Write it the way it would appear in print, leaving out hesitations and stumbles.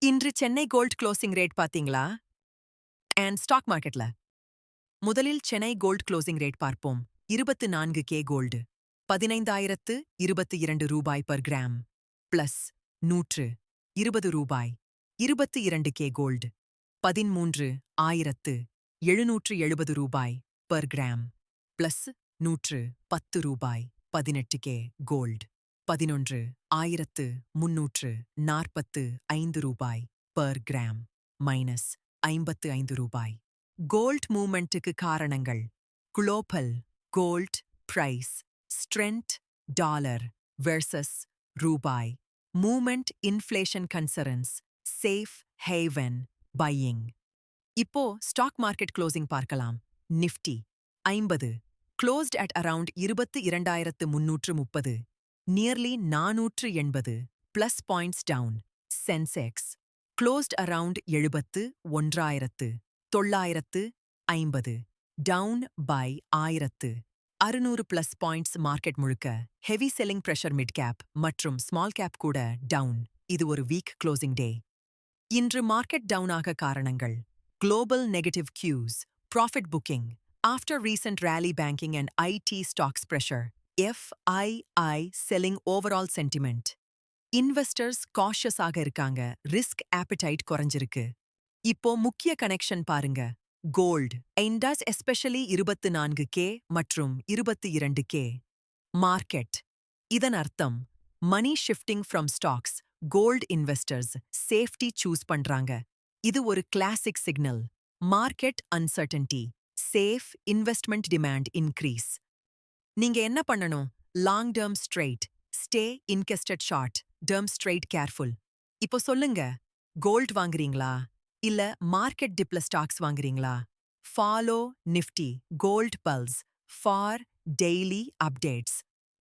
இன்று Chennai gold closing rate பாத்தீங்களா? And stock மார்க்கெட்ல. முதலில் சென்னை கோல்ட் க்ளோசிங் ரேட் பார்ப்போம். 24 கே கோல்டு 15,022 ரூபாய் பர் கிராம் பிளஸ் 120 ரூபாய். 22 கே கோல்டு 13,770 ரூபாய் பர் கிராம் பிளஸ் 110 ரூபாய். 18 கே கோல்டு 11,345 ரூபாய் பர் கிராம் மைனஸ் 55 ரூபாய். கோல்ட் மூவ்மெண்ட்டுக்கு காரணங்கள்: global gold price strength dollar versus ரூபாய் movement inflation concerns safe haven buying. இப்போ ஸ்டாக் மார்க்கெட் க்ளோசிங் பார்க்கலாம். Nifty 50 closed at around 22,330, nearly 480 plus points down. Sensex closed around 71,950, down by 1,600 plus points. Market முழுக்க heavy selling pressure mid cap மற்றும் small cap கூட down. இது ஒரு weak closing day. இன்று market down ஆக காரணங்கள்: global negative cues, profit booking after recent rally, banking and IT stocks pressure, FII selling overall sentiment. Investors cautious ஆக இருக்காங்க, risk appetite குறைஞ்சிருக்கு. இப்போ முக்கிய கனெக்ஷன் பாருங்க. கோல்ட் இண்டஸ் எஸ்பெஷலி 24 கே மற்றும் 22 கே. மார்க்கெட் இதன் அர்த்தம் money shifting from stocks. Gold investors safety choose பண்றாங்க. இது ஒரு classic signal. Market uncertainty safe investment demand increase. நீங்க என்ன பண்ணணும்? Long term strategy stay invested, short term strategy careful. இப்போ சொல்லுங்க, கோல்ட் வாங்குறீங்களா இல்ல மார்க்கெட் டிப்ல ஸ்டாக்ஸ் வாங்குறீங்களா? Follow Nifty gold pulse for daily updates.